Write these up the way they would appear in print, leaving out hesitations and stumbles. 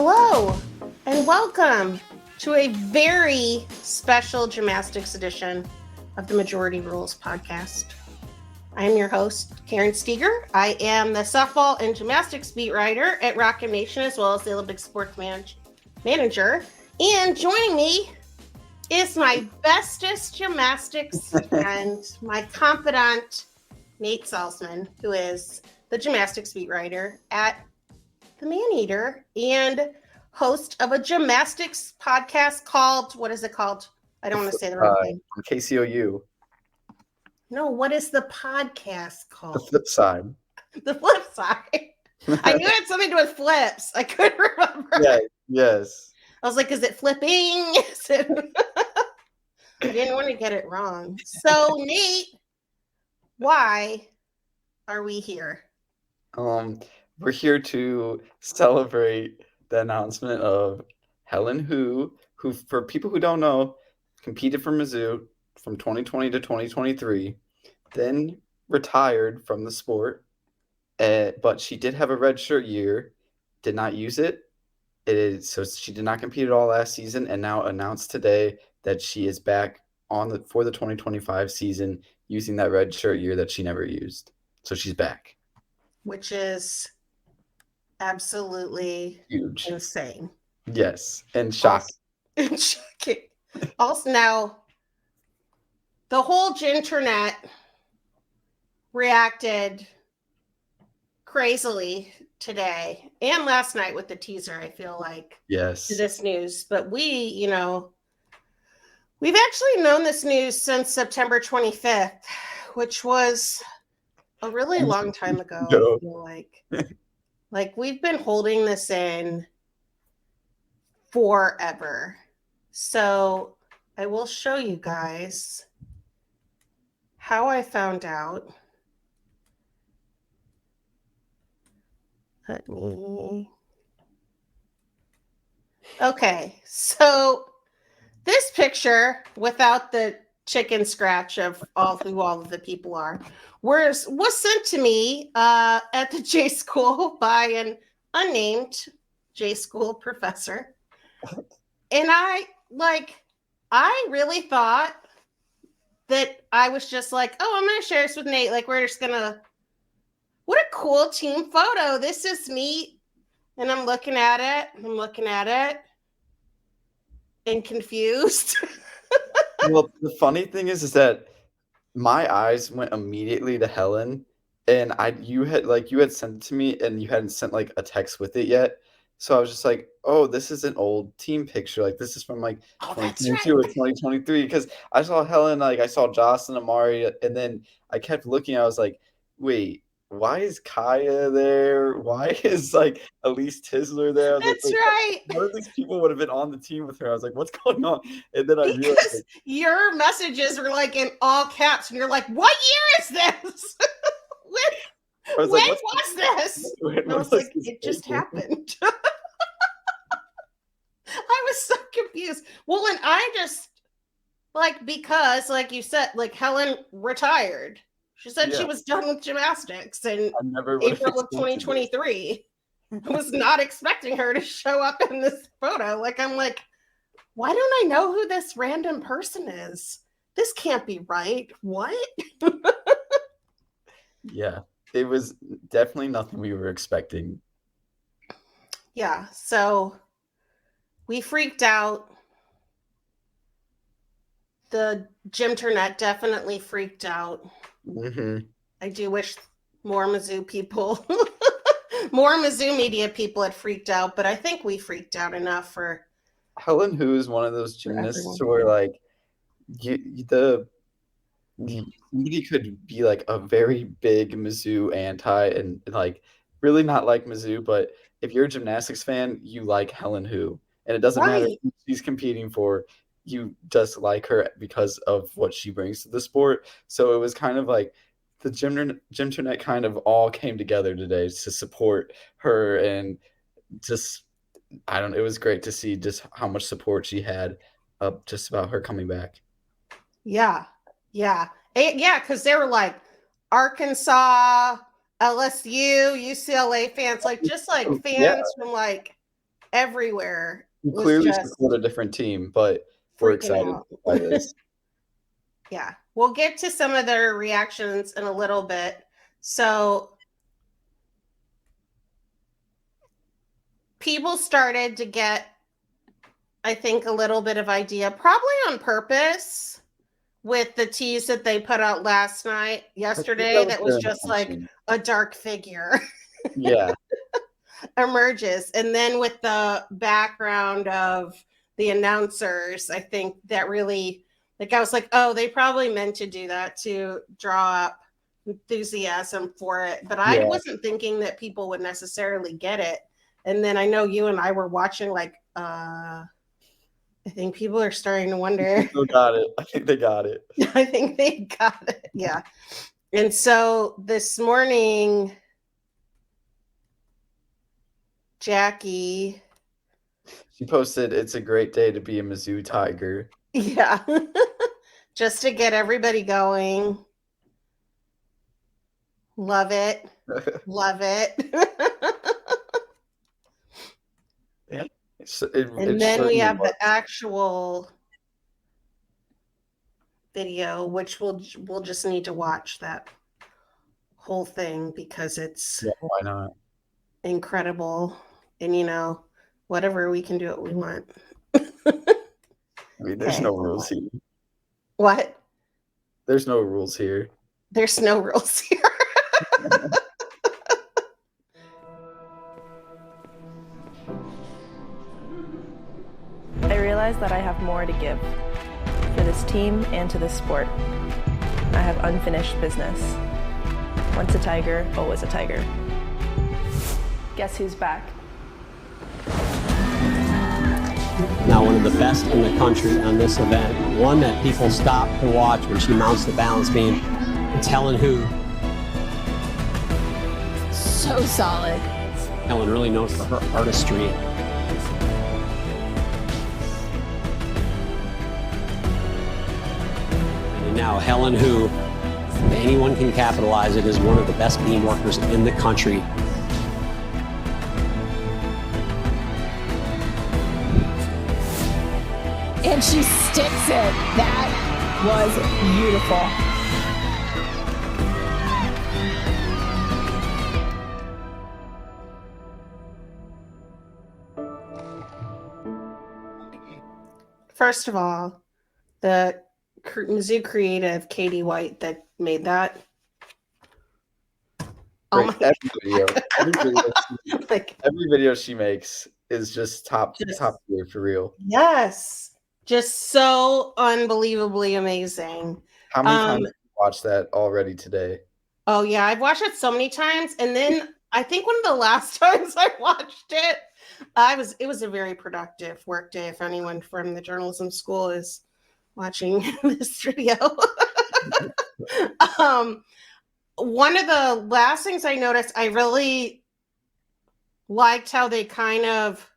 Hello and welcome to a very special gymnastics edition of the Majority Rules podcast. I am your host, Karen Steger. I am the softball and gymnastics beat writer at Rocket Nation, as well as the Olympic sports manager. And joining me is my bestest gymnastics friend, my confidant, Nate Salsman, who is the gymnastics beat writer at the Maneater and host of a gymnastics podcast called, what is it called? I don't want to say the wrong thing. From KCOU. No, what is the podcast called? The Flip Side. The Flip Side. I knew it had something to do with flips. I couldn't remember. Yeah, yes. I was like, is it flipping? Is it... I didn't want to get it wrong. So, Nate, why are we here? We're here to celebrate the announcement of Helen Hu, who, for people who don't know, competed for Mizzou from 2020 to 2023, then retired from the sport, but she did have a redshirt year, did not use it. So she did not compete at all last season, and now announced today that she is back for the 2025 season using that redshirt year that she never used. So she's back. Which is absolutely huge, insane. Yes, and shocking. Also, now the whole gymternet reacted crazily today and last night with the teaser, I feel like, yes, to this news. But we've actually known this news since September 25th, which was a really long time ago. I feel like we've been holding this in forever. So I will show you guys how I found out. Okay, so this picture, without the chicken scratch of who all of the people are, was sent to me at the J School by an unnamed J School professor. And I really thought that I was just like, oh, I'm going to share this with Nate. Like, we're just going to, what a cool team photo. This is neat. And I'm looking at it and confused. Well, the funny thing is that my eyes went immediately to Helen, and you had sent it to me, and you hadn't sent like a text with it yet. So I was just like, oh, this is an old team picture. Like, this is from 2022 or 2023. Because I saw Helen, I saw Jocelyn, Amari, and then I kept looking. I was like, wait, why is Kaya there? Why is Elise Tisler there? I was That's right. None of these people would have been on the team with her. I was like, what's going on? And then I realized your messages were in all caps, and you're like, what year is this? When was this? I was like, it just happened. I was so confused. Well, and I just, because, like you said, Helen retired. She said she was done with gymnastics in April of 2023. I was not expecting her to show up in this photo. I'm like, why don't I know who this random person is? This can't be right. What? Yeah, it was definitely nothing we were expecting. Yeah, so we freaked out. The gymternet definitely freaked out. Mm-hmm. I do wish more Mizzou people, more Mizzou media people had freaked out, but I think we freaked out enough for. Helen Hu is one of those gymnasts where somebody could be a very big Mizzou anti and really not like Mizzou, but if you're a gymnastics fan, you like Helen Hu, and it doesn't matter who she's competing for. You just like her because of what she brings to the sport. So it was kind of the gymternet kind of all came together today to support her, and just it was great to see just how much support she had just about her coming back. Yeah, because they were Arkansas, LSU, UCLA fans, fans from everywhere You was clearly just support a different team, but we're freaking excited out. by this. Yeah, we'll get to some of their reactions in a little bit. So people started to get, I think, a little bit of idea, probably on purpose, with the tease that they put out yesterday, that was just like a dark figure. Yeah. Emerges. And then with the background of the announcers, I think that really, like, I was like, oh, they probably meant to do that to draw up enthusiasm for it. But I wasn't thinking that people would necessarily get it. And then I know you and I were watching, like, I think people are starting to wonder. People got it. I think they got it. I think they got it. Yeah. And so this morning, Jackie, she posted, "It's a great day to be a Mizzou Tiger." Yeah. Just to get everybody going. Love it. Love it. Yeah. And then we have the actual video, which we'll just need to watch that whole thing because it's why not? Incredible. And whatever we can do what we want. I mean, there's no rules here. What? There's no rules here. There's no rules here. I realize that I have more to give for this team and to this sport. I have unfinished business. Once a tiger, always a tiger. Guess who's back? Now one of the best in the country on this event, one that people stop to watch when she mounts the balance beam. It's Helen Hu. So solid. Helen really known for her artistry. And now Helen Hu, if anyone can capitalize it, is one of the best beam workers in the country. And she sticks it. That was beautiful. First of all, the Mizzou creative Katie White that made that. Oh my God. Every video she makes is just top tier for real. Yes. Just so unbelievably amazing. How many times have you watched that already today? Oh yeah, I've watched it so many times. And then I think one of the last times I watched it, it was a very productive work day. If anyone from the journalism school is watching this video. One of the last things I noticed, I really liked how they kind of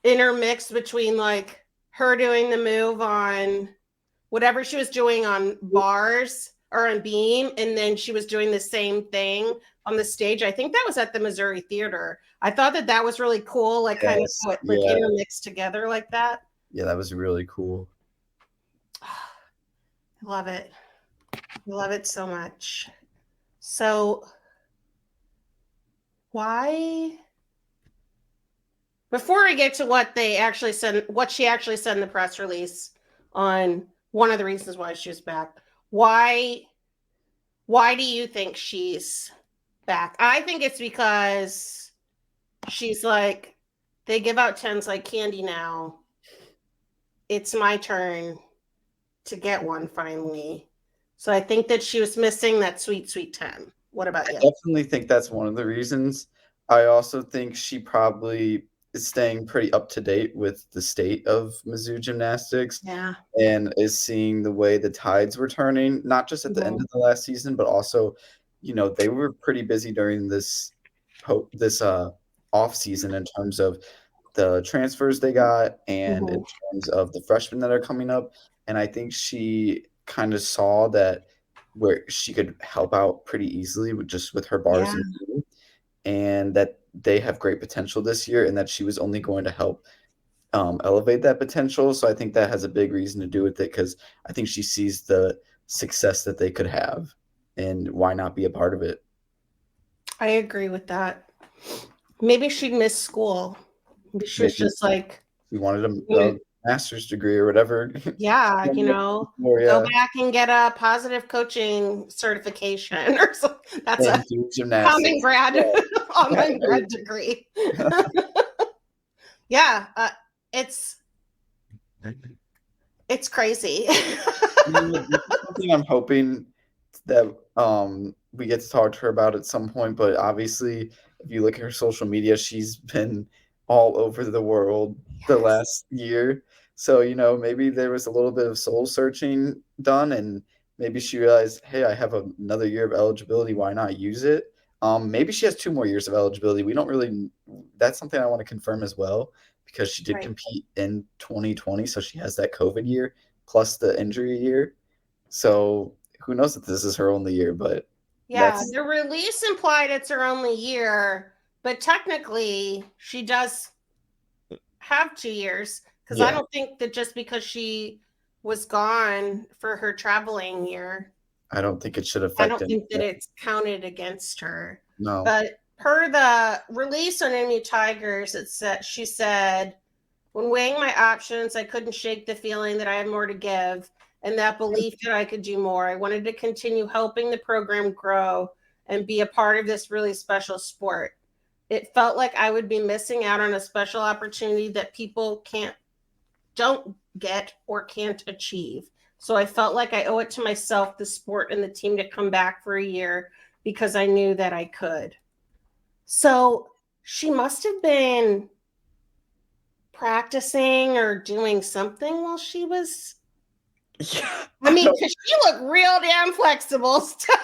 intermixed between like her doing the move on whatever she was doing on bars or on beam, and then she was doing the same thing on the stage. I think that was at the Missouri Theater. I thought that was really cool, like kind of intermixed together like that. Yeah, that was really cool. I love it. Love it so much. So why, before we get to what she actually said in the press release on one of the reasons why she was back, why do you think she's back? I think it's because she's like, they give out 10s like candy now. It's my turn to get one finally. So I think that she was missing that sweet, sweet 10. What about you? I definitely think that's one of the reasons. I also think she probably is staying pretty up to date with the state of Mizzou Gymnastics. Yeah. And is seeing the way the tides were turning, not just at the end of the last season, but also, they were pretty busy during this off season in terms of the transfers they got and in terms of the freshmen that are coming up. And I think she kind of saw that where she could help out pretty easily with her bars and that they have great potential this year and that she was only going to help elevate that potential. So I think that has a big reason to do with it, because I think she sees the success that they could have, and why not be a part of it? I agree with that. Maybe she'd miss school. Maybe she was just like, we wanted a master's degree or whatever. yeah, go back and get a positive coaching certification or something. That's a common grad online grad degree. Yeah, it's crazy. Something I'm hoping that we get to talk to her about at some point, but obviously if you look at her social media, she's been all over the world the last year. So, maybe there was a little bit of soul searching done, and maybe she realized, hey, I have another year of eligibility. Why not use it? Maybe she has 2 more years of eligibility. We don't really, that's something I want to confirm as well, because she did compete in 2020. So she has that COVID year plus the injury year. So who knows if this is her only year, but yeah, the release implied it's her only year, but technically she does have 2 years, because I don't think that just because she was gone for her traveling year, I don't think it should affect. I don't think that it's counted against her. No. But per the release on MU Tigers, she said, when weighing my options, I couldn't shake the feeling that I had more to give, and that belief that I could do more. I wanted to continue helping the program grow and be a part of this really special sport. It felt like I would be missing out on a special opportunity that people don't get or can't achieve. So I felt like I owe it to myself, the sport, and the team to come back for a year, because I knew that I could. So she must have been practicing or doing something while she was. Yeah. I mean, because she looked real damn flexible still.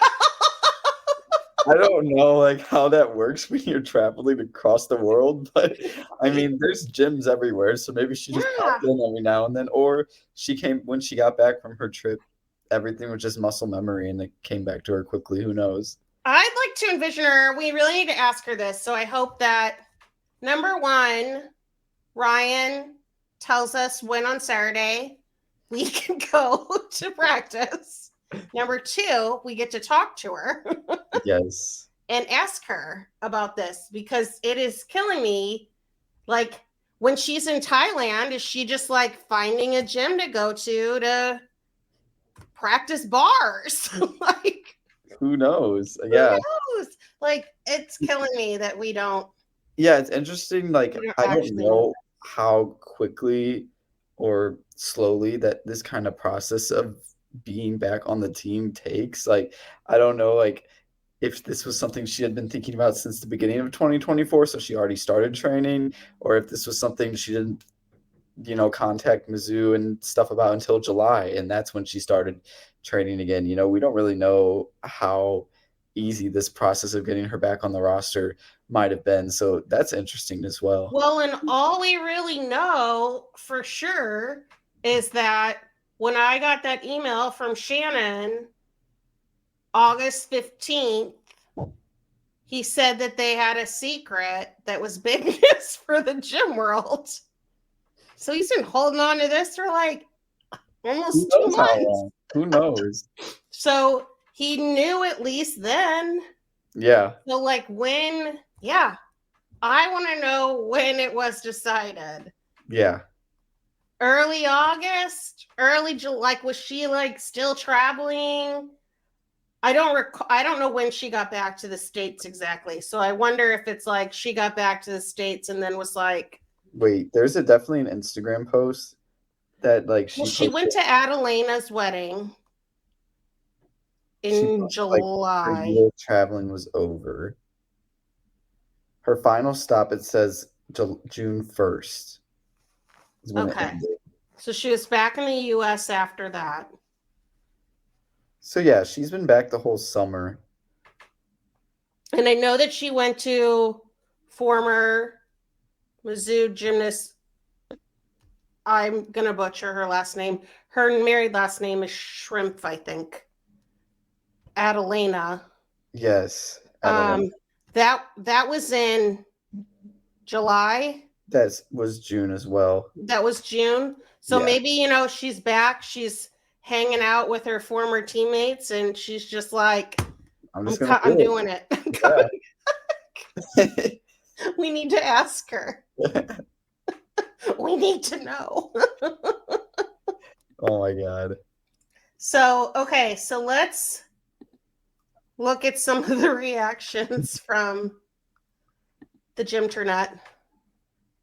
I don't know how that works when you're traveling across the world, but I mean, there's gyms everywhere, so maybe she just popped in every now and then, or when she got back from her trip, everything was just muscle memory and it came back to her quickly. Who knows? I'd like to envision her. We really need to ask her this. So I hope that, number one, Ryan tells us when on Saturday we can go to practice. Number two, we get to talk to her. Yes. And ask her about this, because it is killing me. Like, when she's in Thailand, is she just finding a gym to go to practice bars? Who knows? Yeah. Who knows? It's killing me that we don't. Yeah, it's interesting. I don't know how quickly or slowly that this kind of process of being back on the team takes. I don't know, if this was something she had been thinking about since the beginning of 2024, so she already started training, or if this was something she didn't, contact Mizzou and stuff about until July, and that's when she started training again. We don't really know how easy this process of getting her back on the roster might have been, so that's interesting as well. Well, and all we really know for sure is that when I got that email from Shannon August 15th, he said that they had a secret that was big news for the gym world. So he's been holding on to this for almost 2 months. Who knows? So he knew at least then. Yeah. So when, I want to know when it was decided. Yeah. Early August, early July. Was she still traveling? I don't know when she got back to the States exactly. So I wonder if it's she got back to the States and then was wait, there's definitely an Instagram post that she went to Adelena's wedding in July. Her year of traveling was over. Her final stop, it says June 1st. Okay. So she was back in the U.S. after that. So yeah, she's been back the whole summer. And I know that she went to former Mizzou gymnast. I'm going to butcher her last name. Her married last name is Shrimp, I think. Adelena. Yes. That was in July. That was June as well. That was June. So Yeah. maybe, she's back. She's hanging out with her former teammates, and she's just like, I'm doing it. We need to ask her. We need to know. Oh my God. So let's look at some of the reactions from the gymternet.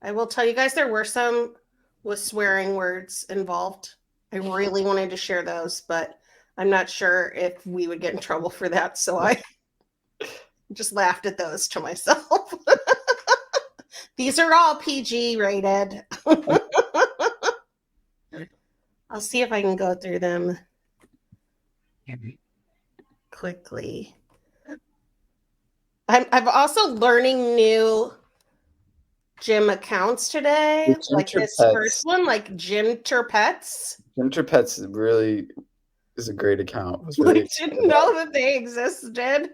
I will tell you guys there were some with swearing words involved. I really wanted to share those, but I'm not sure if we would get in trouble for that. So I just laughed at those to myself. These are all PG rated. I'll see if I can go through them quickly. I'm also learning new gym accounts today, like this first one, like Gymterpets. Gymterpets really is a great account. I didn't know that they existed.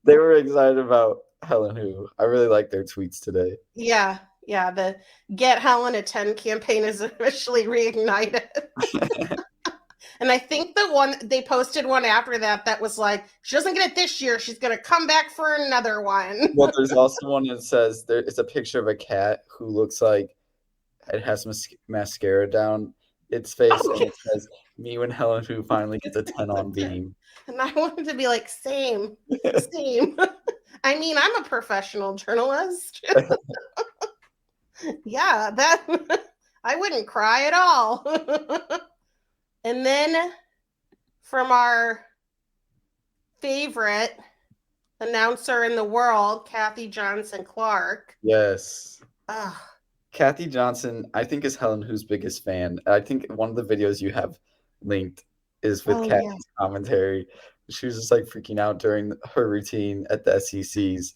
They were excited about Helen Hu. I really like their tweets today. Yeah. The Get Helen a 10 campaign is officially reignited. And I think they posted one after that was like, she doesn't get it this year. She's going to come back for another one. Well, there's also one that says it's a picture of a cat who looks like it has mascara down its face. And it says, me when Helen Hu finally gets a 10 on beam. And I wanted to be like, same. I mean, I'm a professional journalist. Yeah, I wouldn't cry at all. And then from our favorite announcer in the world, Kathy Johnson Clark. Yes. Kathy Johnson, I think, is Helen Hu's biggest fan. I think one of the videos you have linked is with Kathy's commentary. She was just like freaking out during her routine at the SECs.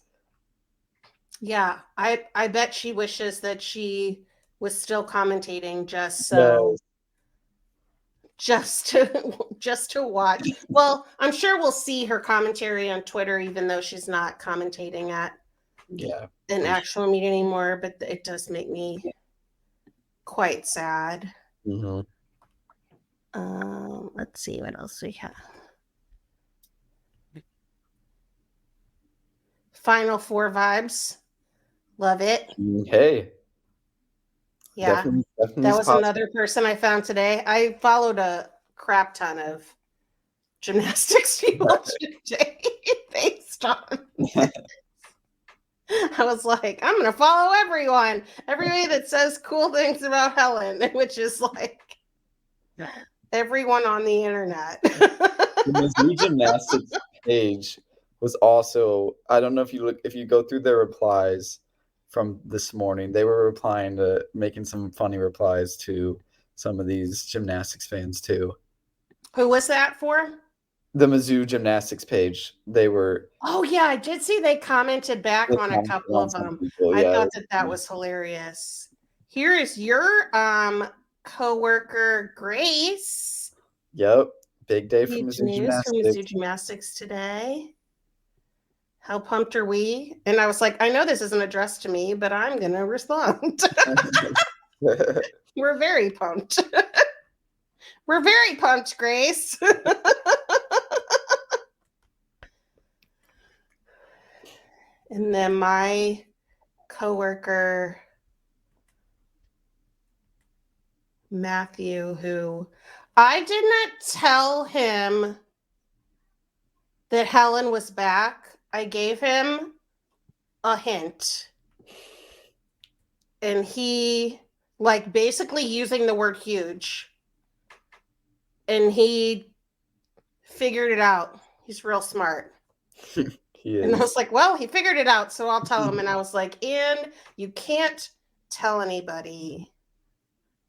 Yeah, I bet she wishes that she was still commentating just to watch. Well, I'm sure we'll see her commentary on Twitter, even though she's not commentating at an actual meet anymore. But it does make me quite sad. Mm-hmm. Let's see what else we have. Final Four vibes. Love it. Hey. Yeah. Definitely that was another person I found today. I followed a crap ton of gymnastics people today based on. I was like, I'm going to follow everybody that says cool things about Helen, which is like everyone on the internet. The Mizzou Gymnastics page was also, I don't know if you go through their replies from this morning, they were replying to making some funny replies to some of these gymnastics fans too. Who was that for? The Mizzou Gymnastics page. They were. Oh yeah, I did see they commented back on a couple of them. I thought that was hilarious. Here is your coworker Grace. Yep, big day for Huge Mizzou news Gymnastics. from Mizzou Gymnastics today. How pumped are we? And I was like, I know this isn't addressed to me, but I'm going to respond. We're very pumped. We're very pumped, Grace. And then my coworker, Matthew, who I did not tell him that Helen was back. I gave him a hint. And he, basically using the word huge. And he figured it out. He's real smart. And I was like, well, he figured it out, so I'll tell him. And I was like, and you can't tell anybody.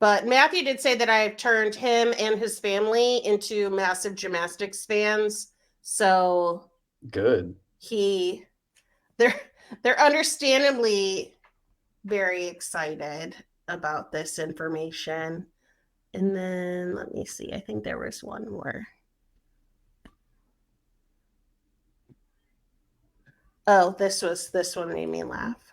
But Matthew did say that I've turned him and his family into massive gymnastics fans. So good. They're understandably very excited about this information. And then let me see. I think there was one more. Oh, this one made me laugh.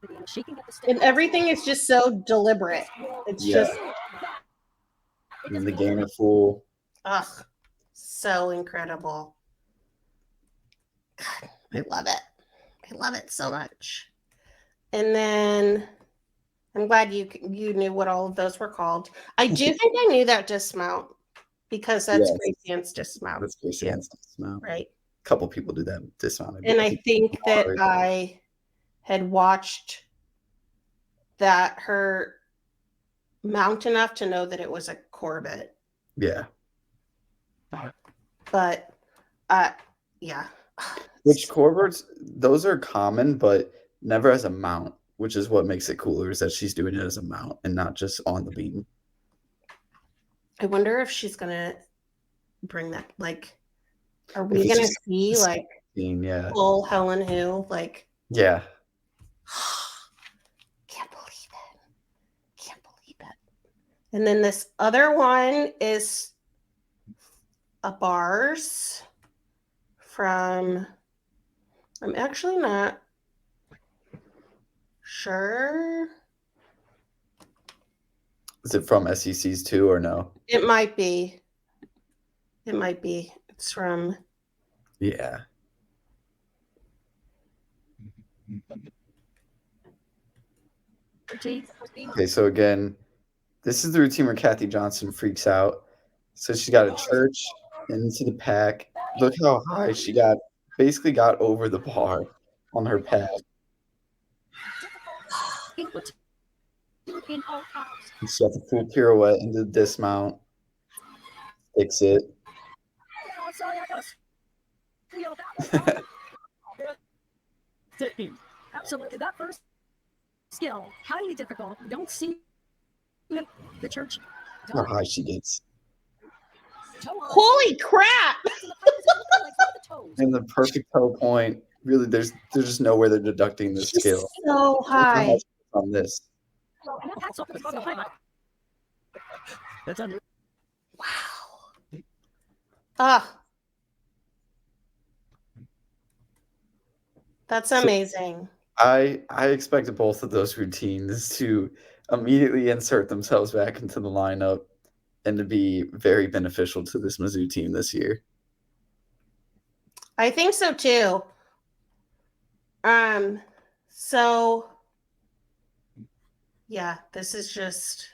And everything is just so deliberate. It's just, and the gainer full. so incredible. God, I love it. I love it so much. And then I'm glad you knew what all of those were called. I do think I knew that dismount because that's Grace Ann's dismount. That's Grace Ann's dismount. Right. A couple people do that dismount. And I think that I had watched that her mount enough to know that it was a Corbett. Yeah. But yeah. Which Corbett's, those are common, but never as a mount, which is what makes it cooler, is that she's doing it as a mount and not just on the beam. I wonder if she's gonna bring that, like, are we gonna see like full Helen Hu? Like, yeah. Can't believe it. And then this other one is a bars from, I'm actually not sure. Is it from SECs too or no? It might be. It's from. Yeah. Okay, so again, this is the routine where Kathy Johnson freaks out. So she got a church into the pack. Look how high she got. Basically got over the bar on her pack. And she got the full pirouette into the dismount. Fix it. Absolutely. That first skill, highly difficult. Don't see the church. How high she gets. Holy crap! And the perfect toe point. Really, there's just nowhere they're deducting this skill. So high. On this. That's under. Wow. That's amazing. I expected both of those routines to immediately insert themselves back into the lineup and to be very beneficial to this Mizzou team this year. I think so too. So yeah, this is just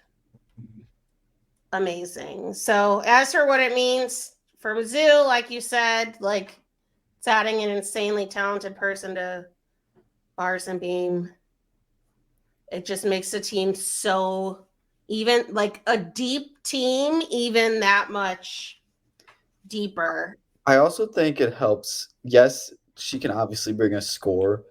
amazing. So as for what it means for Mizzou, like you said, like it's adding an insanely talented person to bars and beam. It just makes the team so even, like a deep team, even that much deeper. I also think it helps. Yes, she can obviously bring a score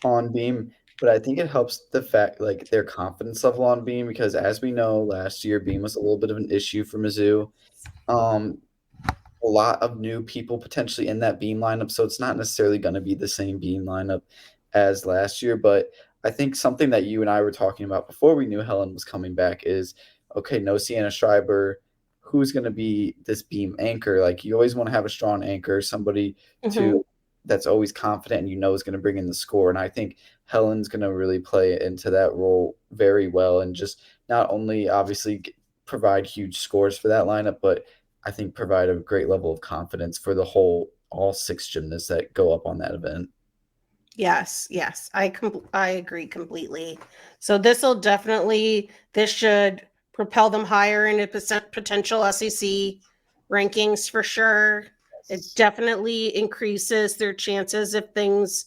on beam, but I think it helps the fact, like, their confidence level on beam, because as we know, last year beam was a little bit of an issue for Mizzou. A lot of new people potentially in that beam lineup, so it's not necessarily going to be the same beam lineup as last year. But I think something that you and I were talking about before we knew Helen was coming back is, okay, no Sienna Schreiber, who's going to be this beam anchor? Like, you always want to have a strong anchor, somebody that's always confident and is going to bring in the score. And I think Helen's going to really play into that role very well, and just not only obviously provide huge scores for that lineup, but I think provide a great level of confidence for all six gymnasts that go up on that event. Yes, I agree completely. So this should propel them higher into potential SEC rankings for sure. It definitely increases their chances, if things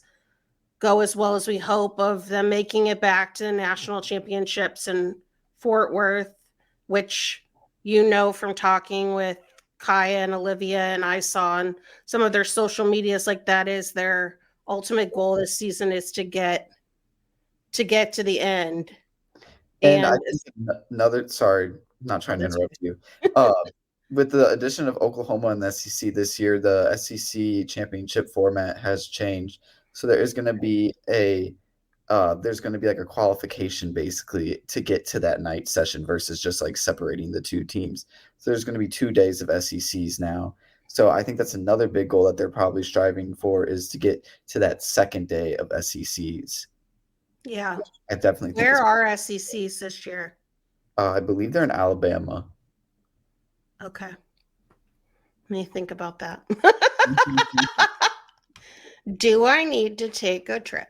go as well as we hope, of them making it back to the national championships in Fort Worth, which from talking with Kaya and Olivia, and I saw on some of their social medias, like that is their ultimate goal this season, is to get to the end. And I think sorry, not trying to interrupt you. With the addition of Oklahoma and the SEC this year, the SEC championship format has changed. So there is going to be like a qualification basically to get to that night session versus just like separating the two teams. So there's going to be 2 days of SECs now. So I think that's another big goal that they're probably striving for, is to get to that second day of SECs. Yeah. I definitely think Where it's, are SECs this year? I believe they're in Alabama. Okay. Let me think about that. Do I need to take a trip?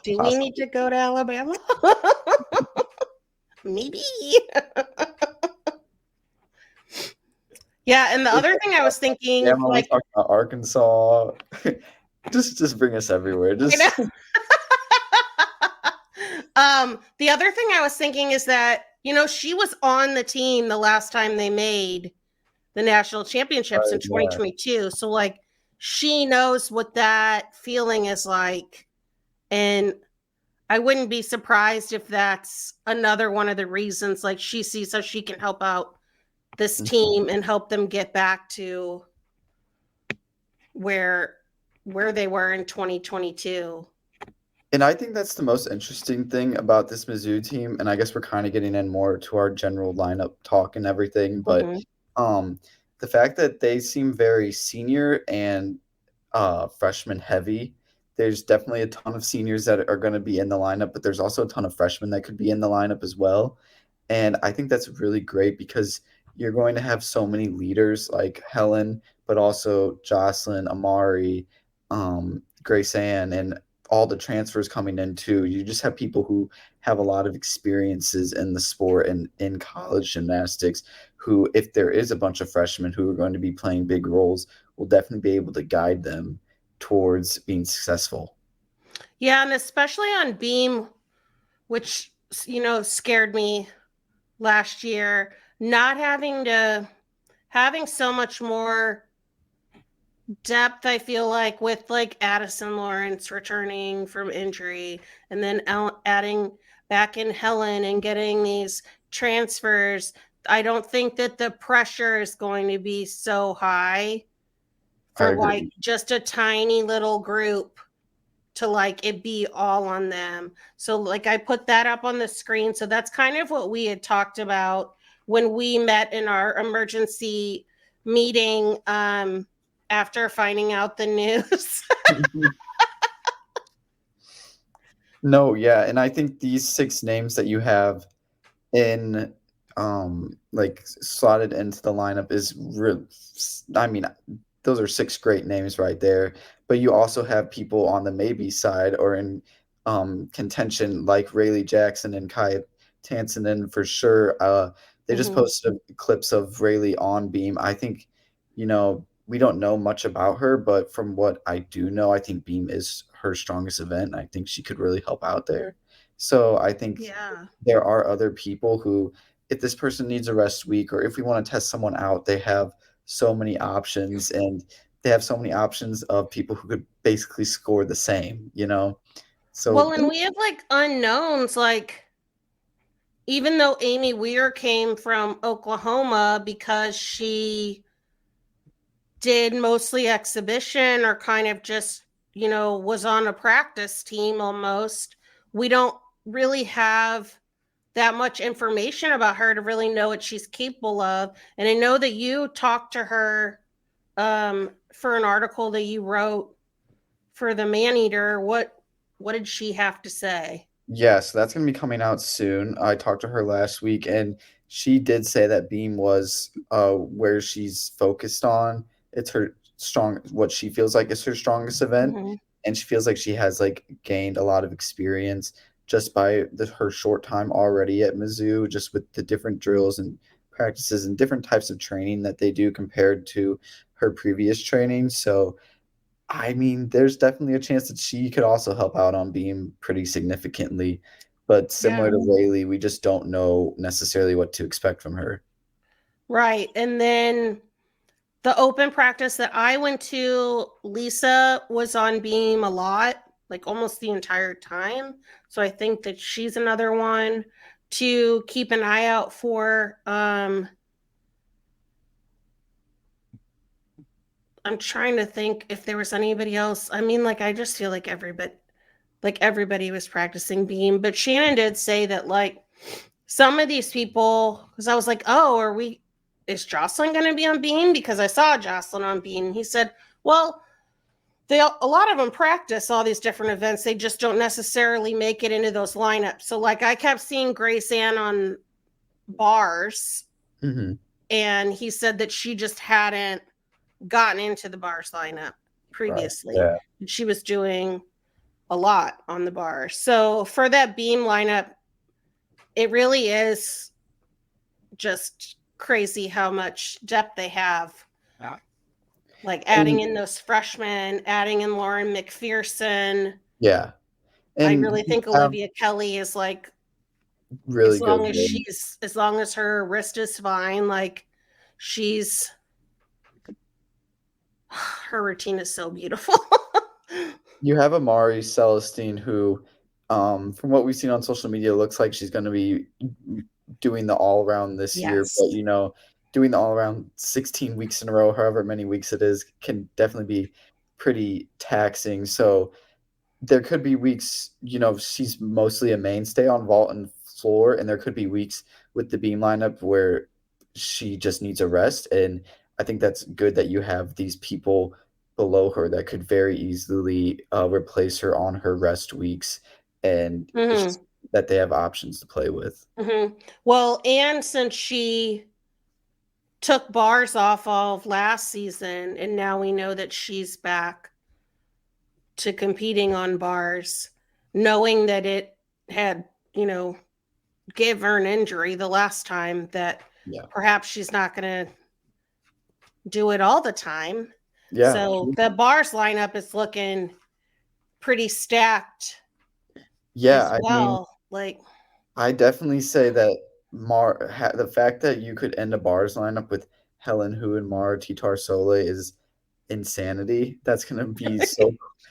Do we need to go to Alabama? Maybe. Yeah, and the other thing I was thinking, Alabama, like, we talked about Arkansas. just bring us everywhere. you know, the other thing I was thinking is that, she was on the team the last time they made the national championships in 2022. So, like, she knows what that feeling is like. And I wouldn't be surprised if that's another one of the reasons, like, she sees how she can help out this team and help them get back to where they were in 2022. And I think that's the most interesting thing about this Mizzou team. And I guess we're kind of getting in more to our general lineup talk and everything. But the fact that they seem very senior and freshman heavy, there's definitely a ton of seniors that are going to be in the lineup, but there's also a ton of freshmen that could be in the lineup as well. And I think that's really great because you're going to have so many leaders like Helen, but also Jocelyn, Amari, Grace Ann, and all the transfers coming in too. You just have people who have a lot of experiences in the sport and in college gymnastics who, if there is a bunch of freshmen who are going to be playing big roles, will definitely be able to guide them towards being successful. Yeah, and especially on beam, which, scared me last year, not having so much more depth, I feel like, with like Addison Lawrence returning from injury and then adding back in Helen and getting these transfers. I don't think that the pressure is going to be so high for like just a tiny little group to like it be all on them. So like I put that up on the screen. So that's kind of what we had talked about when we met in our emergency meeting after finding out the news. No, yeah, and I think these 6 names that you have in like slotted into the lineup is real. I mean, those are 6 great names right there. But you also have people on the maybe side or in contention like Rayleigh Jackson and Kai Tansanen for sure. They just posted clips of Rayleigh on beam. I think, we don't know much about her, but from what I do know, I think beam is her strongest event. I think she could really help out there. So I think there are other people who, if this person needs a rest week or if we want to test someone out, they have so many options, and they have so many options of people who could basically score the same, So well, and we have like unknowns, like even though Amy Weir came from Oklahoma because she did mostly exhibition or kind of just, was on a practice team almost, we don't really have that much information about her to really know what she's capable of. And I know that you talked to her for an article that you wrote for the Maneater. What did she have to say? Yes, that's going to be coming out soon. I talked to her last week, and she did say that beam was where she's focused on. It's what she feels like is her strongest event, and she feels like she has like gained a lot of experience just by her short time already at Mizzou, just with the different drills and practices and different types of training that they do compared to her previous training. So, I mean, there's definitely a chance that she could also help out on beam pretty significantly. But similar to Rayleigh, we just don't know necessarily what to expect from her. Right. And then the open practice that I went to, Lisa was on beam a lot, like almost the entire time. So I think that she's another one to keep an eye out for. I'm trying to think if there was anybody else. I mean, like, I just feel like everybody was practicing beam, but Shannon did say that like some of these people, because I was like, oh, is Jocelyn going to be on beam? Because I saw Jocelyn on beam. He said, well, a lot of them practice all these different events. They just don't necessarily make it into those lineups. So like I kept seeing Grace Ann on bars, and he said that she just hadn't gotten into the bars lineup previously. Right. Yeah. She was doing a lot on the bar. So for that beam lineup, it really is just crazy how much depth they have. Yeah. Like adding in those freshmen, adding in Lauren McPherson. Yeah. And I really think Olivia Kelly is like really good. good. As long as her wrist is fine, like her routine is so beautiful. You have Amari Celestine, who, from what we've seen on social media, looks like she's going to be doing the all-around this year. But, doing the all-around 16 weeks in a row, however many weeks it is, can definitely be pretty taxing. So there could be weeks, she's mostly a mainstay on vault and floor, and there could be weeks with the beam lineup where she just needs a rest. And I think that's good that you have these people below her that could very easily replace her on her rest weeks, and that they have options to play with. Well, and since she took bars off all of last season, and now we know that she's back to competing on bars, knowing that it had, gave her an injury the last time, that perhaps she's not going to do it all the time. Yeah. So the bars lineup is looking pretty stacked. Yeah. I definitely say that the fact that you could end a bars lineup with Helen Hu and Mara Titar-Sole is insanity. That's going to be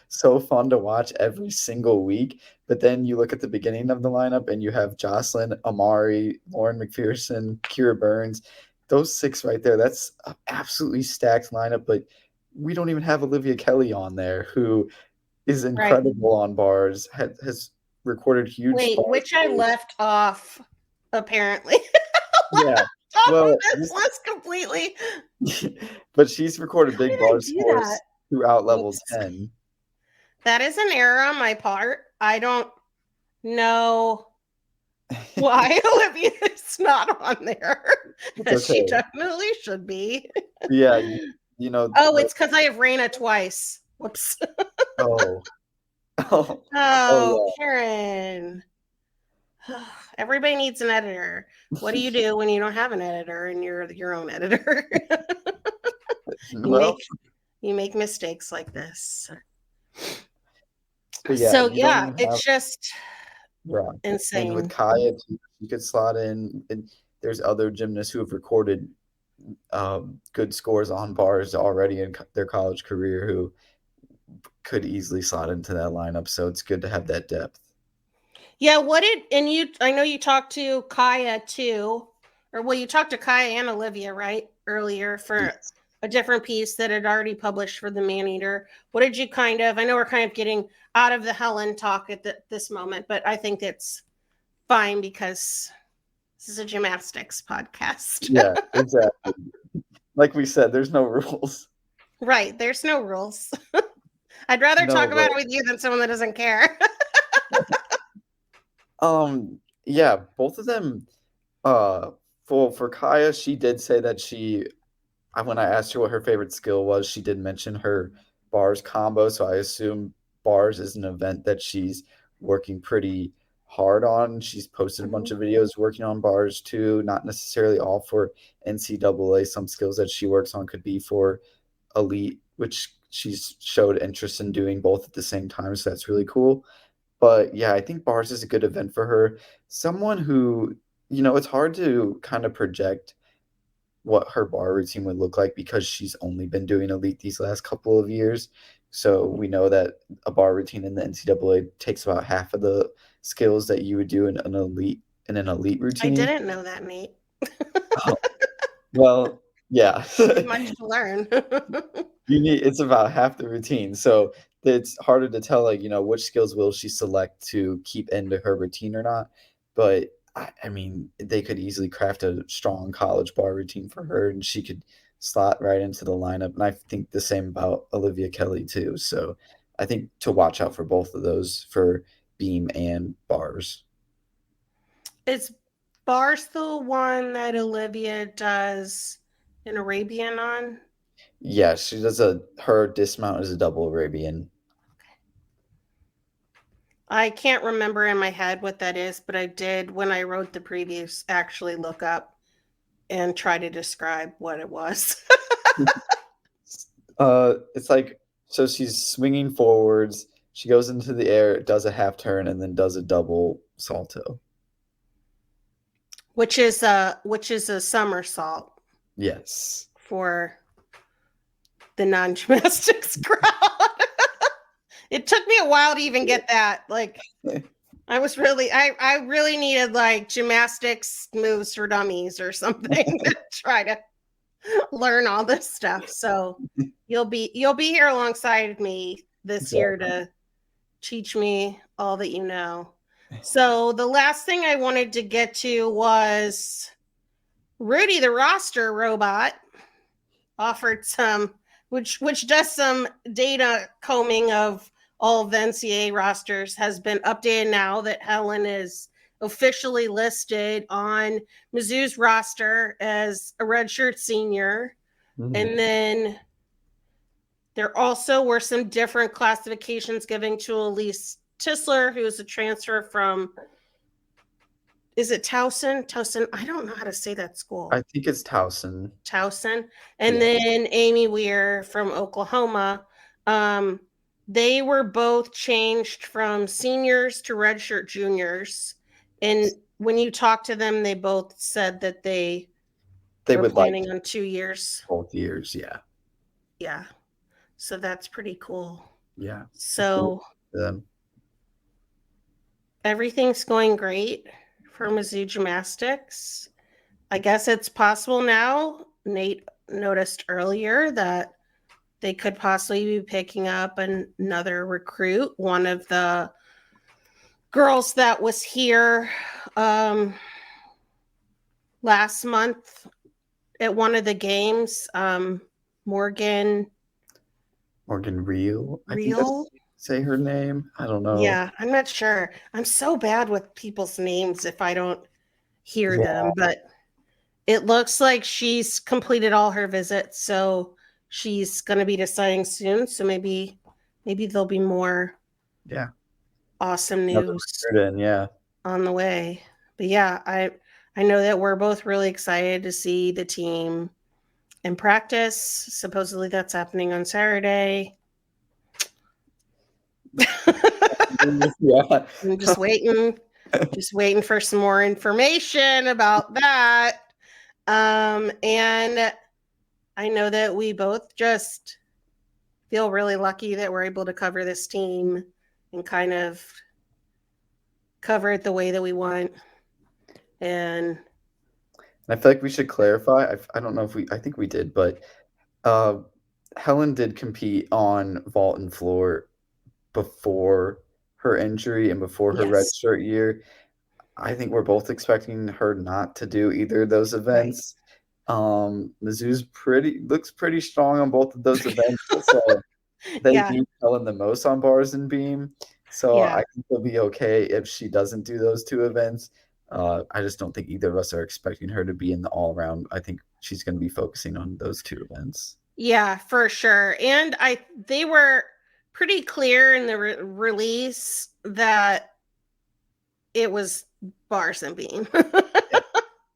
so fun to watch every single week. But then you look at the beginning of the lineup and you have Jocelyn, Amari, Lauren McPherson, Kira Burns. Those 6 right there, that's an absolutely stacked lineup. But we don't even have Olivia Kelly on there, who is incredible on bars, has recorded huge. Wait, which I left off, apparently. Yeah. Well, this list completely. But she's recorded big bar scores throughout level 10. That is an error on my part. I don't know why Olivia is not on there. She definitely should be. Yeah. It's because I have Raina twice. Whoops. Karen. Everybody needs an editor. What do you do when you don't have an editor and you're your own editor? You make mistakes like this. It's just insane. And with Kaya, you could slot in. And there's other gymnasts who have recorded good scores on bars already in their college career who could easily slot into that lineup. So it's good to have that depth. Yeah, I know you talked to Kaya too, you talked to Kaya and Olivia, right, earlier for a different piece that had already published for the Maneater. What did you I know we're kind of getting out of the Helen talk at this moment, but I think it's fine because this is a gymnastics podcast. Yeah, exactly. Like we said, there's no rules. Right, there's no rules. I'd rather talk about it with you than someone that doesn't care. Yeah, both of them. For Kaya, she did say that when I asked her what her favorite skill was, she did mention her bars combo. So I assume bars is an event that she's working pretty hard on. She's posted a bunch of videos working on bars too, not necessarily all for NCAA. Some skills that she works on could be for elite, which she's showed interest in doing both at the same time. So that's really cool. But yeah, I think bars is a good event for her. Someone who, it's hard to kind of project what her bar routine would look like because she's only been doing elite these last couple of years. So we know that a bar routine in the NCAA takes about half of the skills that you would do in an elite routine. I didn't know that, Nate. Well, yeah. Much to learn. It's about half the routine. So it's harder to tell, which skills will she select to keep into her routine or not. But I mean, they could easily craft a strong college bar routine for her, and she could slot right into the lineup. And I think the same about Olivia Kelly too. So I think to watch out for both of those for beam and bars. Is bars the one that Olivia does an Arabian on? Yeah, she does her dismount is a double Arabian. I can't remember in my head what that is, but I did, when I wrote the previews, actually look up and try to describe what it was. It's like, so she's swinging forwards, she goes into the air, does a half turn, and then does a double salto. which is a somersault Yes. for the non-gymnastics crowd. It took me a while to even get that. Like, I really needed like gymnastics moves for dummies or something to try to learn all this stuff. So you'll be here alongside me this year to teach me all that you know. So the last thing I wanted to get to was Rudy, the roster robot, offered some, which does some data combing of all of the NCAA rosters, has been updated now that Helen is officially listed on Mizzou's roster as a redshirt senior. Mm-hmm. And then there also were some different classifications given to Elise Tisler, who is a transfer from, is it Towson? Towson, I don't know how to say that school. I think it's Towson. Towson. And then Amy Weir from Oklahoma. They were both changed from seniors to redshirt juniors. And when you talk to them, they both said that they were planning on 2 years. Both years, yeah. Yeah. So that's pretty cool. Yeah. So everything's going great for Mizzou Gymnastics. I guess it's possible now. Nate noticed earlier that they could possibly be picking up another recruit. One of the girls that was here last month at one of the games, Morgan Real. I think that's, say her name. I don't know. Yeah, I'm not sure. I'm so bad with people's names if I don't hear them, but it looks like she's completed all her visits, so she's going to be deciding soon. So maybe there'll be more awesome news on the way. But yeah, I know that we're both really excited to see the team in practice. Supposedly that's happening on Saturday. I'm just waiting for some more information about that. And I know that we both just feel really lucky that we're able to cover this team and kind of cover it the way that we want. And I feel like we should clarify. I don't know if I think we did, but Helen did compete on vault and floor before her injury and before her redshirt year. I think we're both expecting her not to do either of those events. Right. Mizzou's looks pretty strong on both of those events. So they beat Helen the most on bars and beam. So I think they'll be okay if she doesn't do those two events. I just don't think either of us are expecting her to be in the all-around. I think she's going to be focusing on those two events. Yeah, for sure. And they were pretty clear in the release that it was bars and beam.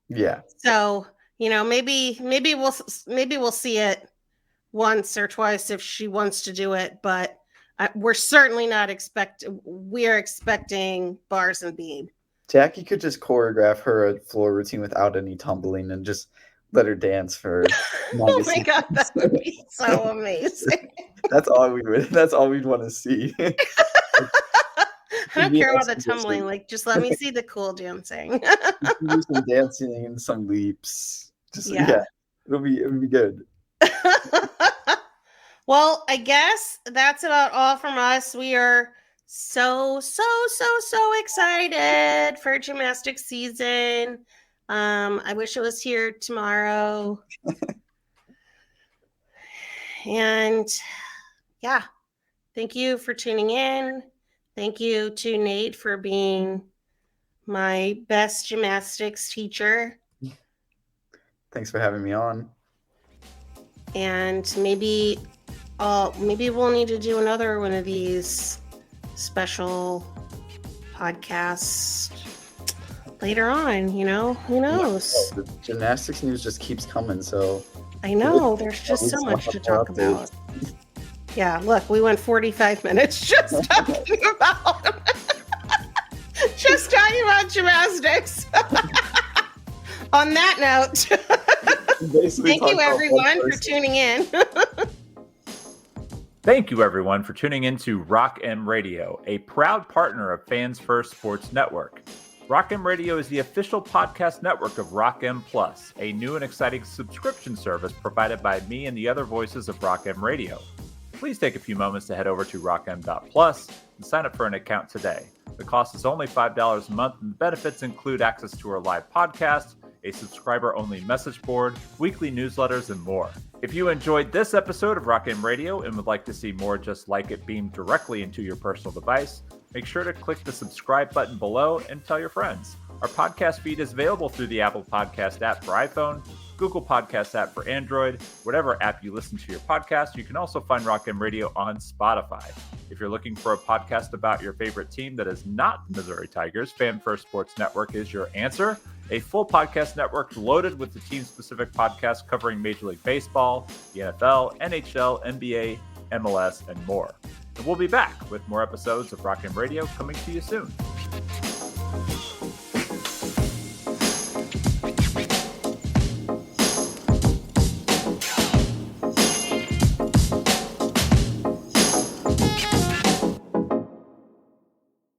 Yeah. So, maybe we'll see it once or twice if she wants to do it, but we're certainly not we're expecting bars and beam. Jackie could just choreograph her floor routine without any tumbling and just let her dance for. Oh my God, that would be so amazing. That's all we'd want to see. I don't care about the tumbling. Like, just let me see the cool dancing. Do some dancing and some leaps. It'll be good. Well, I guess that's about all from us. We are so excited for gymnastics season. I wish it was here tomorrow. And yeah, thank you for tuning in. Thank you to Nate for being my best gymnastics teacher. Thanks for having me on. And maybe we'll need to do another one of these special podcasts later on, who knows? The gymnastics news just keeps coming, so I know, there's just so much to talk about. Yeah, look, we went 45 minutes just talking about gymnastics. On that note, thank you everyone for tuning in. Thank you everyone for tuning in to Rock M Radio, a proud partner of Fans First Sports Network. Rock M Radio is the official podcast network of Rock M Plus, a new and exciting subscription service provided by me and the other voices of Rock M Radio. Please take a few moments to head over to rockm.plus and sign up for an account today. The cost is only $5 a month, and the benefits include access to our live podcast, a subscriber-only message board, weekly newsletters, and more. If you enjoyed this episode of Rock M Radio and would like to see more just like it beamed directly into your personal device, make sure to click the subscribe button below and tell your friends. Our podcast feed is available through the Apple Podcast app for iPhone, Google Podcast app for Android, whatever app you listen to your podcast. You can also find Rock M Radio on Spotify. If you're looking for a podcast about your favorite team that is not the Missouri Tigers, Fan First Sports Network is your answer. A full podcast network loaded with the team-specific podcasts covering Major League Baseball, the NFL, NHL, NBA, MLS, and more. And we'll be back with more episodes of Rock M Radio coming to you soon.